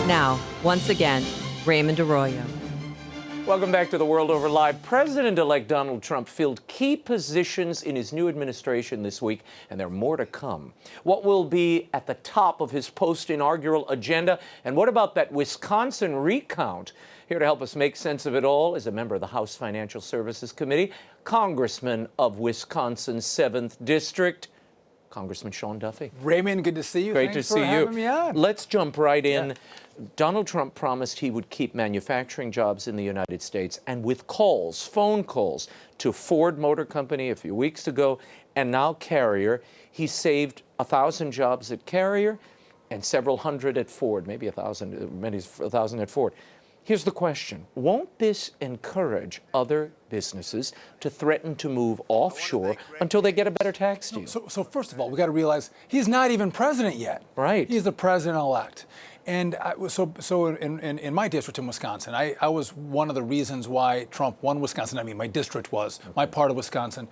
Now, once again, Raymond Arroyo. Welcome back to The World Over Live. President-elect Donald Trump filled key positions in his new administration this week, and there are more to come. What will be at the top of his post-inaugural agenda? And what about that Wisconsin recount? Here to help us make sense of it all is a member of the House Financial Services Committee, Congressman of Wisconsin's 7th District, Congressman Sean Duffy. Raymond, good to see you. Great Thanks to see for you. having me on. Let's jump right in. Yeah. Donald Trump promised he would keep manufacturing jobs in the United States, and with calls, phone calls, to Ford Motor Company a few weeks ago, and now Carrier, he saved 1,000 jobs at Carrier and several hundred at Ford, maybe 1,000 at Ford. Here's the question. Won't this encourage other businesses to threaten to move offshore until they get a better tax deal? So first of all, we got to realize he's not even president yet. Right. He's the president-elect. And in my district in Wisconsin, I was one of the reasons why Trump won Wisconsin. I mean, my district was, my part of Wisconsin,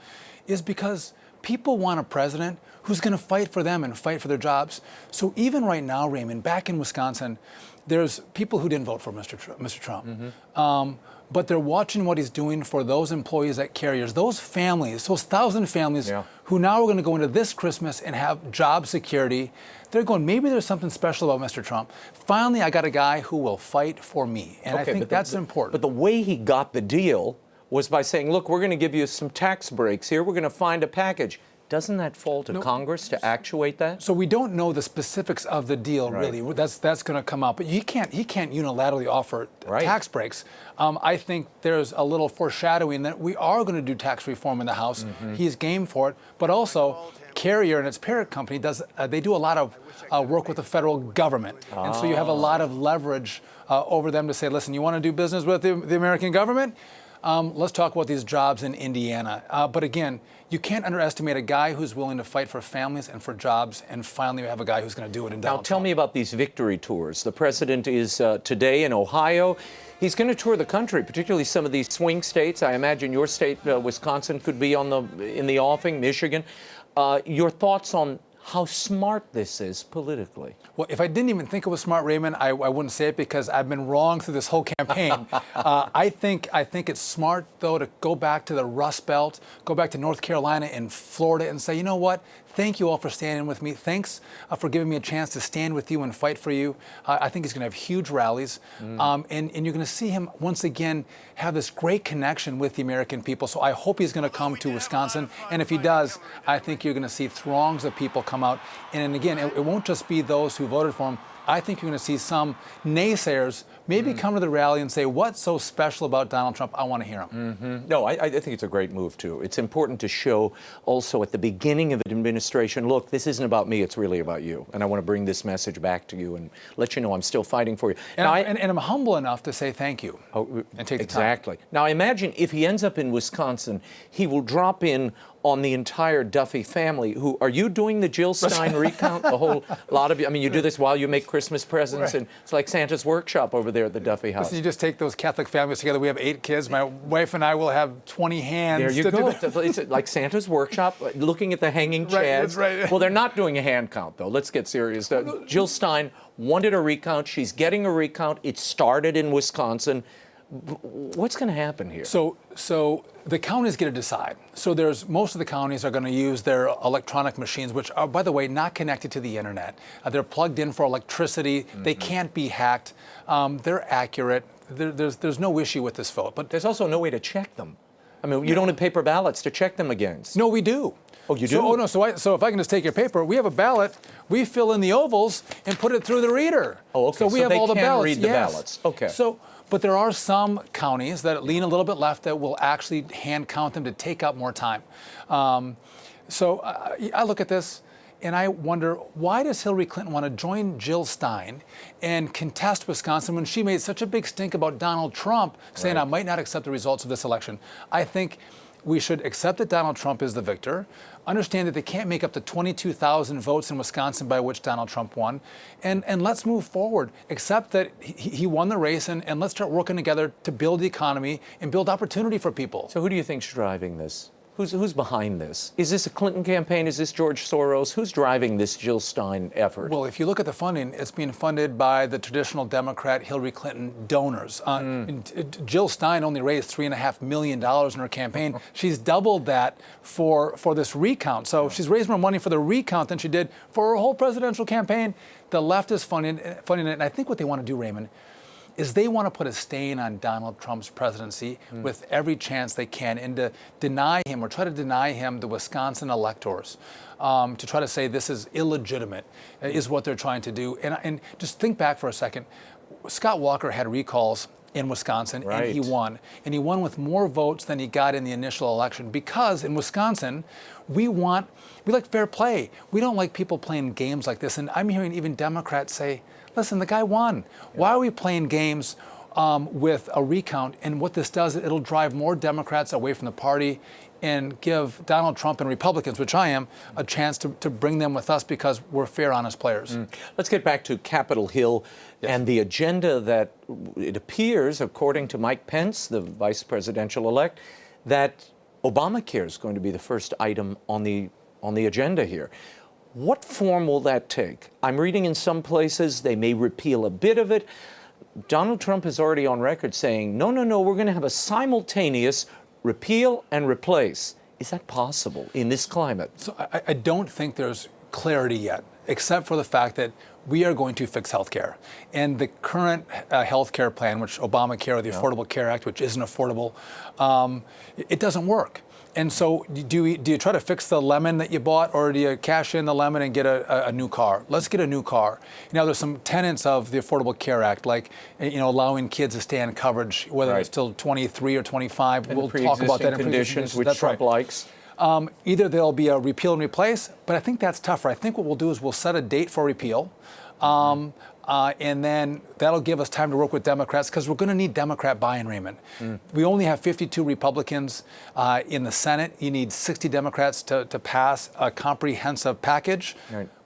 is because people want a president who's going to fight for them and fight for their jobs. So even right now, Raymond, back in Wisconsin, there's people who didn't vote for Mr. Trump. Mm-hmm. But they're watching what he's doing for those employees at carriers, those families, those 1,000 families who now are going to go into this Christmas and have job security. They're going, maybe there's something special about Mr. Trump. Finally, I got a guy who will fight for me. And I think that's important. But the way he got the deal was by saying, look, we're going to give you some tax breaks here. We're going to find a package. Doesn't that fall to Congress to actuate that? So we don't know the specifics of the deal, really. That's going to come out. But he can't unilaterally offer tax breaks. I think there's a little foreshadowing that we are going to do tax reform in the House. Mm-hmm. He's game for it. But also, Carrier and its parent company they do a lot of work with the federal government. And so you have a lot of leverage over them to say, listen, you want to do business with the American government? Let's talk about these jobs in Indiana. But again, you can't underestimate a guy who's willing to fight for families and for jobs, and finally we have a guy who's going to do it in Donald Trump. Now, tell me about these victory tours. The president is today in Ohio. He's going to tour the country, particularly some of these swing states. I imagine your state, Wisconsin, could be in the offing, Michigan. Your thoughts on how smart this is politically? Well, if I didn't even think it was smart, Raymond, I wouldn't say it because I've been wrong through this whole campaign. I think it's smart, though, to go back to the Rust Belt, go back to North Carolina and Florida and say, you know what? Thank you all for standing with me. Thanks for giving me a chance to stand with you and fight for you. I think he's going to have huge rallies. And you're going to see him once again have this great connection with the American people. So I hope he's going to come to Wisconsin. And if he does, I think you're going to see throngs of people come out. And again, it won't just be those who voted for him. I think you're going to see some naysayers maybe come to the rally and say, what's so special about Donald Trump? I want to hear him. Mm-hmm. No, I think it's a great move, too. It's important to show also at the beginning of an administration, look, this isn't about me, it's really about you. And I want to bring this message back to you and let you know I'm still fighting for you. And, I'm humble enough to say thank you and take the time. Exactly. Now, I imagine if he ends up in Wisconsin, he will drop in on the entire Duffy family. Are you doing the Jill Stein recount? The whole lot of you. I mean, you do this while you make Christmas presents, and it's like Santa's workshop over there at the Duffy house. Listen, you just take those Catholic families together. We have 8 kids. My wife and I will have 20 hands. There you go. It's like Santa's workshop, looking at the hanging chads. That's right. Well, they're not doing a hand count, though. Let's get serious. Jill Stein wanted a recount. She's getting a recount. It started in Wisconsin. What's going to happen here? So the counties get to decide. So most of the counties are going to use their electronic machines, which are, by the way, not connected to the internet. They're plugged in for electricity. Mm-hmm. They can't be hacked. They're accurate. There's no issue with this vote. But there's also no way to check them. I mean, you don't have paper ballots to check them against. No, we do. Oh, you do? So if I can just take your paper, we have a ballot. We fill in the ovals and put it through the reader. Oh, okay. So we have all the ballots. Read the ballots. Okay. But there are some counties that lean a little bit left that will actually hand count them to take up more time. So I look at this and I wonder, why does Hillary Clinton want to join Jill Stein and contest Wisconsin when she made such a big stink about Donald Trump, saying I might not accept the results of this election? I think we should accept that Donald Trump is the victor, understand that they can't make up the 22,000 votes in Wisconsin by which Donald Trump won, and let's move forward. Accept that he won the race, and let's start working together to build the economy and build opportunity for people. So who do you think's driving this? Who's behind this? Is this a Clinton campaign? Is this George Soros? Who's driving this Jill Stein effort? Well, if you look at the funding, it's being funded by the traditional Democrat Hillary Clinton donors. Jill Stein only raised $3.5 million in her campaign. She's doubled that for this recount. So she's raised more money for the recount than she did for her whole presidential campaign. The left is funding it. And I think what they want to do, Raymond, is they want to put a stain on Donald Trump's presidency with every chance they can, and to deny him or try to deny him the Wisconsin electors, to try to say this is illegitimate, is what they're trying to do. And just think back for a second. Scott Walker had recalls in Wisconsin, and he won. And he won with more votes than he got in the initial election, because in Wisconsin, we like fair play. We don't like people playing games like this. And I'm hearing even Democrats say, listen, the guy won. Why are we playing games with a recount? And what this does, it'll drive more Democrats away from the party and give Donald Trump and Republicans, which I am, a chance to bring them with us because we're fair, honest players. Let's get back to Capitol Hill and the agenda that it appears, according to Mike Pence, the vice presidential-elect, that Obamacare is going to be the first item on the agenda here. What form will that take? I'm reading in some places they may repeal a bit of it. Donald Trump is already on record saying, no, we're going to have a simultaneous repeal and replace. Is that possible in this climate? So I don't think there's clarity yet, except for the fact that we are going to fix health care. And the current health care plan, which Obamacare or the Affordable Care Act, which isn't affordable, it doesn't work. And so do you try to fix the lemon that you bought, or do you cash in the lemon and get a new car? Let's get a new car. Now, there's some tenets of the Affordable Care Act, like allowing kids to stay on coverage, whether it's till 23 or 25. And we'll talk about that in conditions, which Trump likes. Either there'll be a repeal and replace, but I think that's tougher. I think what we'll do is we'll set a date for repeal. And then that'll give us time to work with Democrats, because we're going to need Democrat buy-in, Raymond. We only have 52 Republicans in the Senate. You need 60 Democrats to pass a comprehensive package.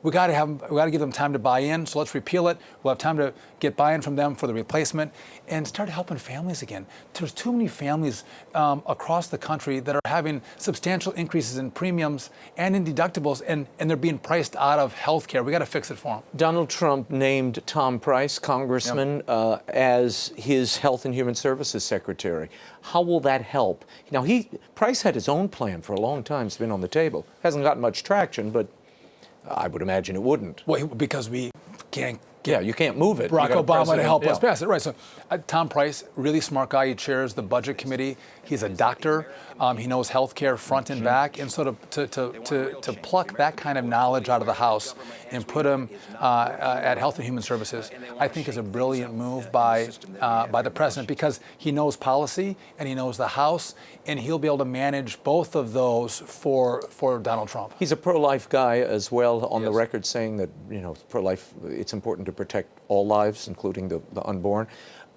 We got to give them time to buy in. So let's repeal it. We'll have time to get buy-in from them for the replacement and start helping families again. There's too many families across the country that are having substantial increases in premiums and in deductibles, and they're being priced out of health care. We got to fix it for them. Donald Trump named Tom Price, Congressman, as his Health and Human Services Secretary. How will that help? Now, Price had his own plan for a long time. It's been on the table. Hasn't gotten much traction, but I would imagine it wouldn't. Well, because we can't get you can't move it. Barack Obama to help us pass it. Right. So Tom Price, really smart guy. He chairs the Budget Committee. He's a doctor. He knows health care front and back. And so to pluck that kind of knowledge out of the House and put him at Health and Human Services, I think is a brilliant move by the president, because he knows policy and he knows the House, and he'll be able to manage both of those for Donald Trump. He's a pro-life guy as well, on the record saying that, pro-life, it's important to protect all lives, including the unborn.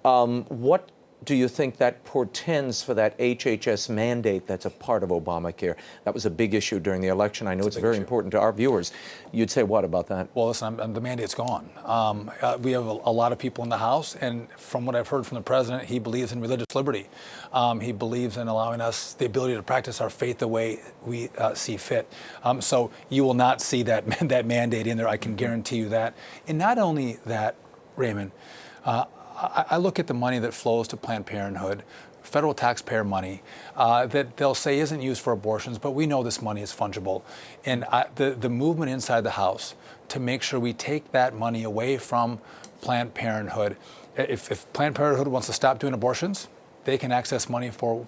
What do you think that portends for that HHS mandate that's a part of Obamacare? That was a big issue during the election. I know it's very important to our viewers. You'd say what about that? Well, listen, the mandate's gone. We have a lot of people in the House, and from what I've heard from the president, he believes in religious liberty. He believes in allowing us the ability to practice our faith the way we see fit. So you will not see that mandate in there. I can guarantee you that. And not only that, Raymond, I look at the money that flows to Planned Parenthood, federal taxpayer money, that they'll say isn't used for abortions, but we know this money is fungible. And the movement inside the House to make sure we take that money away from Planned Parenthood. If Planned Parenthood wants to stop doing abortions, they can access money for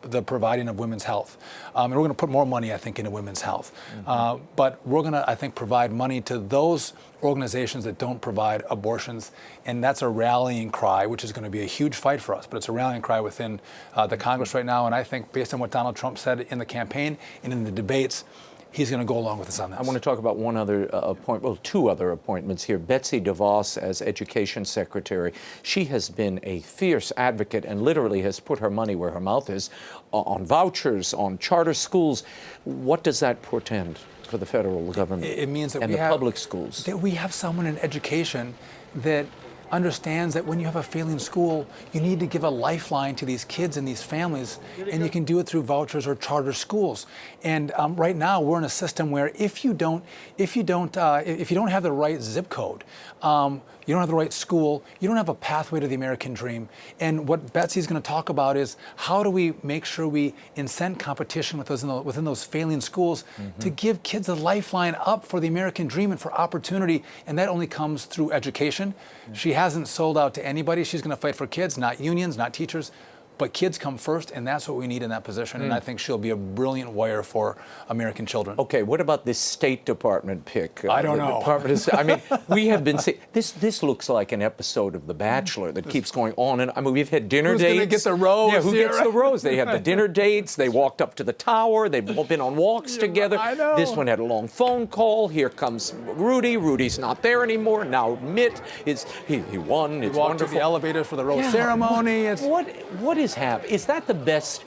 the providing of women's health. And we're going to put more money, I think, into women's health. But we're going to, I think, provide money to those organizations that don't provide abortions. And that's a rallying cry, which is going to be a huge fight for us. But it's a rallying cry within the Congress right now. And I think, based on what Donald Trump said in the campaign and in the debates, he's going to go along with us on this. I want to talk about one other two other appointments here. Betsy DeVos as Education Secretary. She has been a fierce advocate and literally has put her money where her mouth is on vouchers, on charter schools. What does that portend for the federal government? It means that and we the have public schools? That we have someone in education that understands that when you have a failing school, you need to give a lifeline to these kids and these families, and you can do it through vouchers or charter schools. And right now, we're in a system where if you don't have the right zip code, you don't have the right school, you don't have a pathway to the American dream. And what Betsy's going to talk about is how do we make sure we incent competition within those failing schools to give kids a lifeline up for the American dream and for opportunity. And that only comes through education. She hasn't sold out to anybody. She's going to fight for kids, not unions, not teachers. But kids come first, and that's what we need in that position. And I think she'll be a brilliant wire for American children. Okay, what about this State Department pick? I don't know. I mean, we have been seeing this looks like an episode of The Bachelor that keeps going on. And I mean, we've had dinner dates. Who's going to get the rose? Yeah, who here? gets the rose? They had the dinner dates. They walked up to the tower. They've all been on walks together. I know. This one had a long phone call. Here comes Rudy. Rudy's not there anymore. Now Mitt is he won. It's walked wonderful. to the elevator for the rose ceremony. What is happening? Is that the best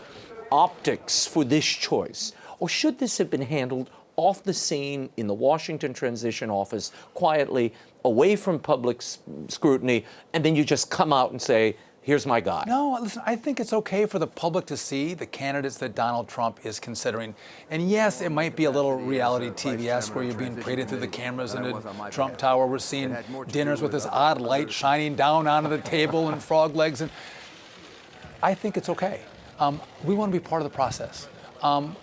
optics for this choice? Or should this have been handled off the scene in the Washington transition office, quietly, away from public scrutiny, and then you just come out and say, here's my guy? No, listen, I think it's okay for the public to see the candidates that Donald Trump is considering. And yes, it might be a little reality TV-esque where you're being paraded through the cameras in the Trump Tower. We're seeing dinners with this odd light shining down onto the table and frog legs. And I think it's okay. We want to be part of the process.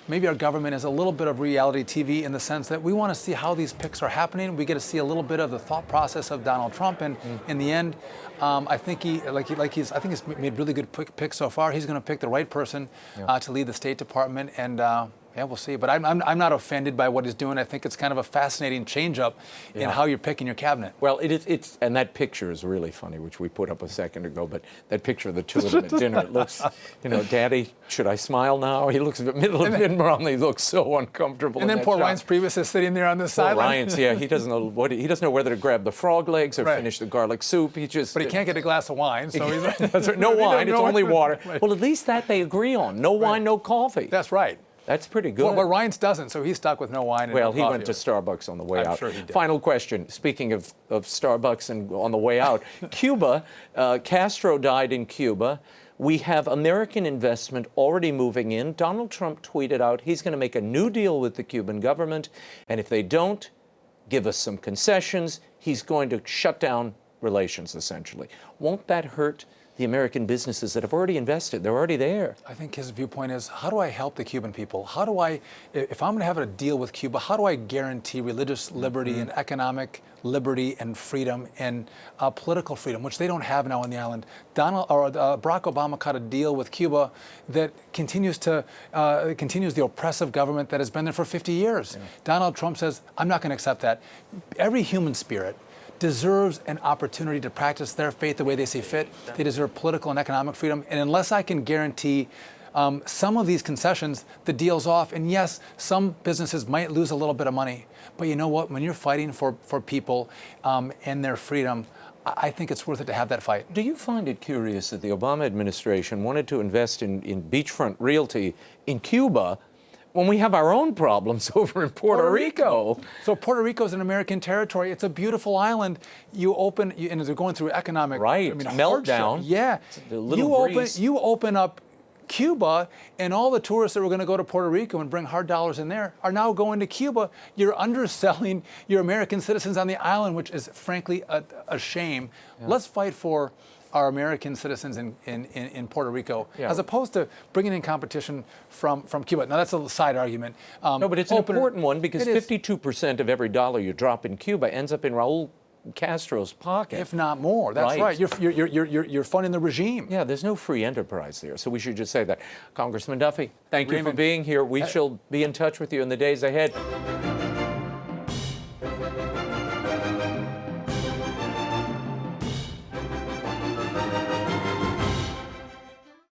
Maybe our government is a little bit of reality TV in the sense that we want to see how these picks are happening. We get to see a little bit of the thought process of Donald Trump, and in the end, I think he's made really good picks so far. He's going to pick the right person to lead the State Department, and yeah, we'll see. But I'm not offended by what he's doing. I think it's kind of a fascinating change-up in how you're picking your cabinet. Well, it's and that picture is really funny, which we put up a second ago. But that picture of the two of them at dinner, it looks, Daddy, should I smile now? He looks Mitt Romney looks so uncomfortable. And then poor Reince Priebus is sitting there on the sideline. Reince, yeah, he doesn't know whether to grab the frog legs or finish the garlic soup. But he can't get a glass of wine, so he's no wine. It's only water. Right. Well, at least that they agree on. No wine, no coffee. That's right. That's pretty good. Well, but Reince doesn't, so he's stuck with no wine and no coffee. Well, he went to Starbucks on the way out. I'm sure he did. Final question. Speaking of Starbucks and on the way out, Cuba, Castro died in Cuba. We have American investment already moving in. Donald Trump tweeted out he's going to make a new deal with the Cuban government, and if they don't give us some concessions, he's going to shut down relations, essentially. Won't that hurt the American businesses that have already invested? They're already there. I think his viewpoint is, how do I help the Cuban people? How do I, if I'm going to have a deal with Cuba, how do I guarantee religious liberty and economic liberty and freedom and political freedom, which they don't have now on the island? Barack Obama cut a deal with Cuba that continues the oppressive government that has been there for 50 years. Yeah. Donald Trump says, I'm not going to accept that. Every human spirit deserves an opportunity to practice their faith the way they see fit. They deserve political and economic freedom. And unless I can guarantee some of these concessions, the deal's off. And yes, some businesses might lose a little bit of money. But you know what? When you're fighting for people and their freedom, I think it's worth it to have that fight. Do you find it curious that the Obama administration wanted to invest in beachfront realty in Cuba when we have our own problems over in Puerto Rico? So Puerto Rico is an American territory. It's a beautiful island. And they're going through economic meltdown. Yeah. You open up Cuba, and all the tourists that were going to go to Puerto Rico and bring hard dollars in there are now going to Cuba. You're underselling your American citizens on the island, which is frankly a shame. Yeah. Let's fight for our American citizens in Puerto Rico, as opposed to bringing in competition from Cuba. Now, that's a side argument. No, but it's an important one, because 52% of every dollar you drop in Cuba ends up in Raul Castro's pocket. If not more. That's right. You're funding the regime. Yeah, there's no free enterprise there, so we should just say that. Congressman Duffy, thank you for being here. We shall be in touch with you in the days ahead.